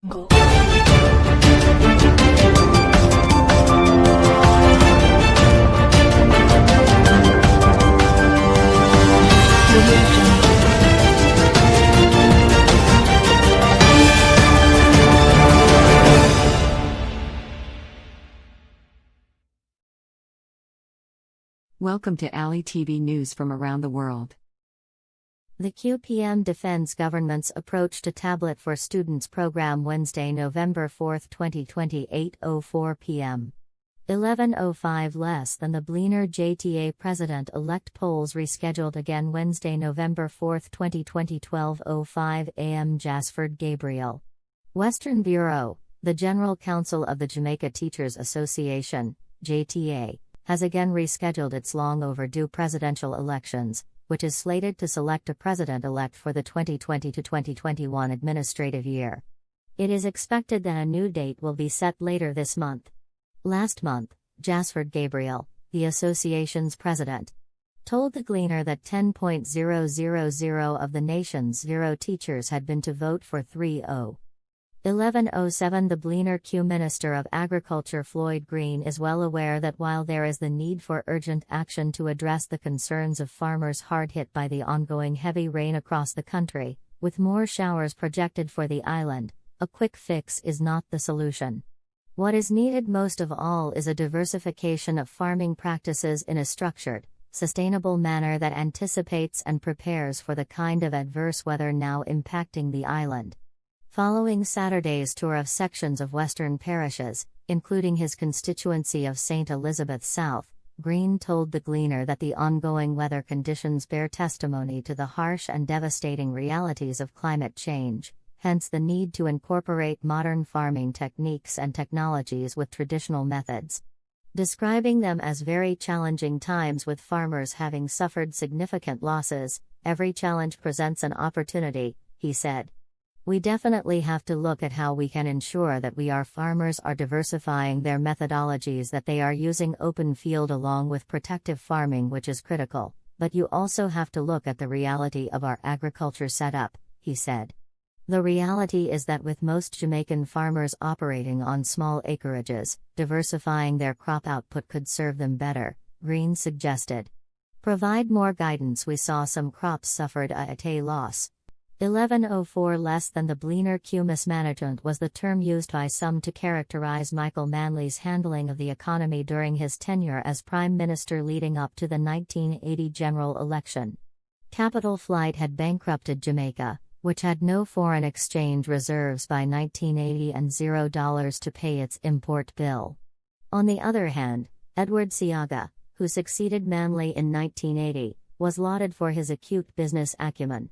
Go. Welcome to Ali TV News from around the world. The QPM defends government's approach to tablet for students program Wednesday, November 4, 2020, 8:04 p.m. 11:05 less than the Bleener JTA president-elect polls rescheduled again Wednesday, November 4, 2020, 12:05 a.m. Jasford Gabriel. Western Bureau, the General Counsel of the Jamaica Teachers Association, JTA, has again rescheduled its long overdue presidential elections, which is slated to select a president-elect for the 2020 to 2021 administrative year. It is expected that a new date will be set later this month. Last month, Jasford Gabriel, the association's president, told the Gleaner that 10.000 of the nation's 0 teachers had been to vote for 3-0. 11:07 The Bleener Q Minister of Agriculture Floyd Green is well aware that while there is the need for urgent action to address the concerns of farmers hard hit by the ongoing heavy rain across the country, with more showers projected for the island, a quick fix is not the solution. What is needed most of all is a diversification of farming practices in a structured, sustainable manner that anticipates and prepares for the kind of adverse weather now impacting the island. Following Saturday's tour of sections of western parishes, including his constituency of St. Elizabeth South, Green told the Gleaner that the ongoing weather conditions bear testimony to the harsh and devastating realities of climate change, hence the need to incorporate modern farming techniques and technologies with traditional methods. Describing them as very challenging times with farmers having suffered significant losses, every challenge presents an opportunity, he said. We definitely have to look at how we can ensure that our farmers are diversifying their methodologies, that they are using open field along with protective farming, which is critical, but you also have to look at the reality of our agriculture setup, he said. The reality is that with most Jamaican farmers operating on small acreages, diversifying their crop output could serve them better, Green suggested. Provide more guidance. We saw some crops suffered a loss. 11:04 less than the Bleener Q mismanagement was the term used by some to characterize Michael Manley's handling of the economy during his tenure as Prime Minister leading up to the 1980 general election. Capital flight had bankrupted Jamaica, which had no foreign exchange reserves by 1980 and $0 to pay its import bill. On the other hand, Edward Seaga, who succeeded Manley in 1980, was lauded for his acute business acumen.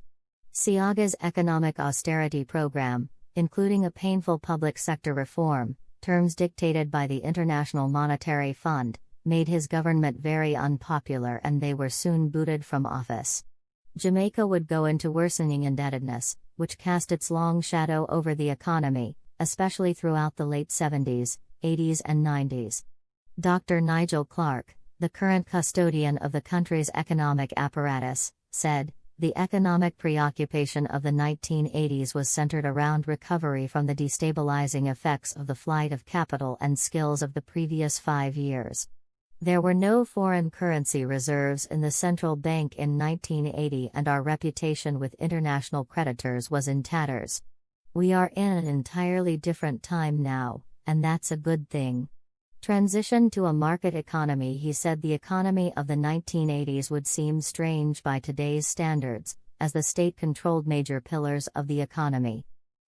Seaga's economic austerity program, including a painful public sector reform, terms dictated by the International Monetary Fund, made his government very unpopular and they were soon booted from office. Jamaica would go into worsening indebtedness, which cast its long shadow over the economy, especially throughout the late 70s, 80s and 90s. Dr. Nigel Clark, the current custodian of the country's economic apparatus, said, the economic preoccupation of the 1980s was centered around recovery from the destabilizing effects of the flight of capital and skills of the previous 5 years. There were no foreign currency reserves in the central bank in 1980 and our reputation with international creditors was in tatters. We are in an entirely different time now, and that's a good thing. Transition to a market economy. He said the economy of the 1980s would seem strange by today's standards, as the state controlled major pillars of the economy.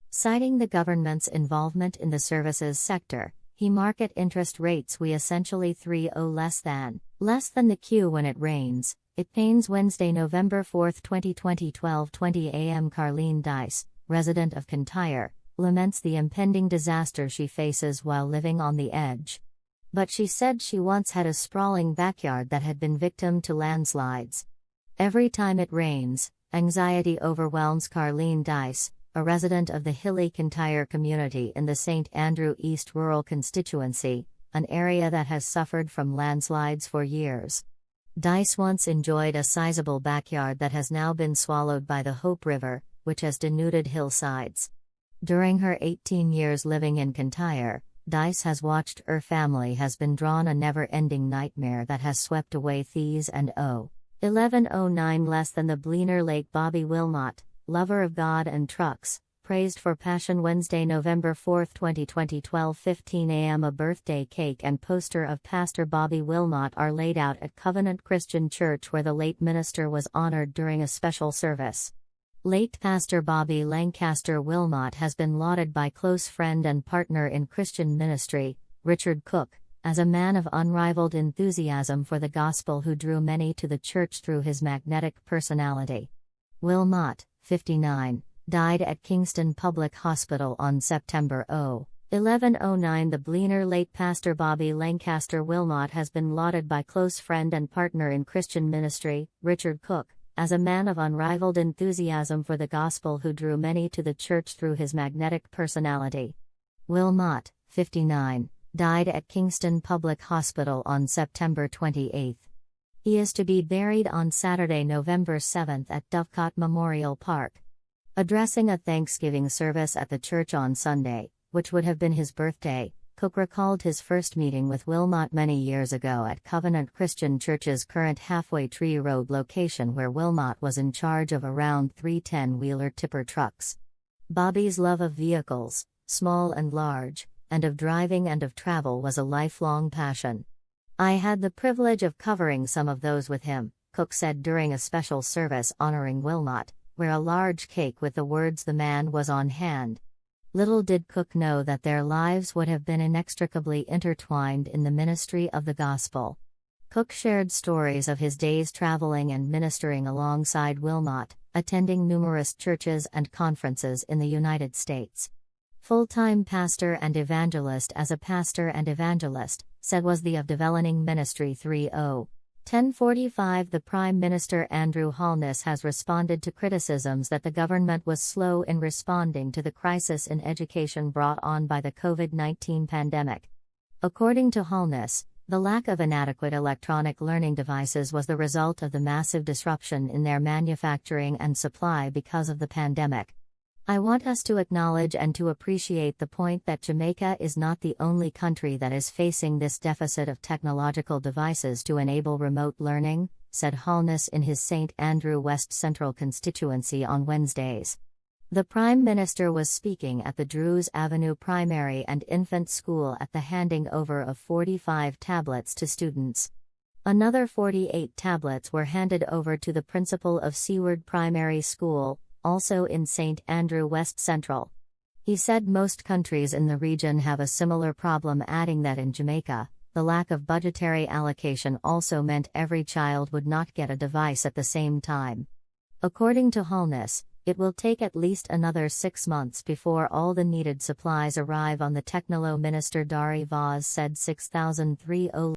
Citing the government's involvement in the services sector, he market interest rates we essentially 3-0 less than the Q when it rains. It pains Wednesday, November 4, 2020, 12:20 a.m. Carleen Dice, resident of Kintyre, laments the impending disaster she faces while living on the edge. But she said she once had a sprawling backyard that had been victim to landslides. Every time it rains, anxiety overwhelms Carleen Dice, a resident of the hilly Kintyre community in the St. Andrew East rural constituency, an area that has suffered from landslides for years. Dice once enjoyed a sizable backyard that has now been swallowed by the Hope River, which has denuded hillsides. During her 18 years living in Kintyre, Dice has watched her family has been drawn a never-ending nightmare that has swept away thieves and 1109 less than the Bleaner Lake. Bobby Wilmot, lover of God and trucks, praised for Passion Wednesday, November 4, 2020, 12:15 a.m. A birthday cake and poster of Pastor Bobby Wilmot are laid out at Covenant Christian Church, where the late minister was honored during a special service. Late Pastor Bobby Lancaster Wilmot has been lauded by close friend and partner in Christian ministry, Richard Cook, as a man of unrivaled enthusiasm for the gospel who drew many to the church through his magnetic personality. Wilmot, 59, died at Kingston Public Hospital on September 1109. The Bleaner Lake. Pastor Bobby Lancaster Wilmot has been lauded by close friend and partner in Christian ministry, Richard Cook, as a man of unrivaled enthusiasm for the gospel who drew many to the church through his magnetic personality. Wilmot, 59, died at Kingston Public Hospital on September 28. He is to be buried on Saturday, November 7 at Dovecot Memorial Park. Addressing a Thanksgiving service at the church on Sunday, which would have been his birthday, Cook recalled his first meeting with Wilmot many years ago at Covenant Christian Church's current Halfway Tree Road location, where Wilmot was in charge of around 3 10-wheeler tipper trucks. Bobby's love of vehicles, small and large, and of driving and of travel was a lifelong passion. "I had the privilege of covering some of those with him," Cook said during a special service honoring Wilmot, where a large cake with the words "the man" was on hand. Little did Cook know that their lives would have been inextricably intertwined in the ministry of the gospel. Cook shared stories of his days traveling and ministering alongside Wilmot, attending numerous churches and conferences in the United States. Full-time pastor and evangelist. As a pastor and evangelist, said was the of Developing Ministry 10:45. The Prime Minister Andrew Holness has responded to criticisms that the government was slow in responding to the crisis in education brought on by the COVID-19 pandemic. According to Holness, the lack of inadequate electronic learning devices was the result of the massive disruption in their manufacturing and supply because of the pandemic. "I want us to acknowledge and to appreciate the point that Jamaica is not the only country that is facing this deficit of technological devices to enable remote learning," said Holness in his St. Andrew West Central constituency on Wednesdays. The Prime Minister was speaking at the Drews Avenue Primary and Infant School at the handing over of 45 tablets to students. Another 48 tablets were handed over to the principal of Seward Primary School, also in St. Andrew West Central. He said most countries in the region have a similar problem, adding that in Jamaica, the lack of budgetary allocation also meant every child would not get a device at the same time. According to Holness, it will take at least another 6 months before all the needed supplies arrive on the Technolo Minister Dari Vaz said 6,300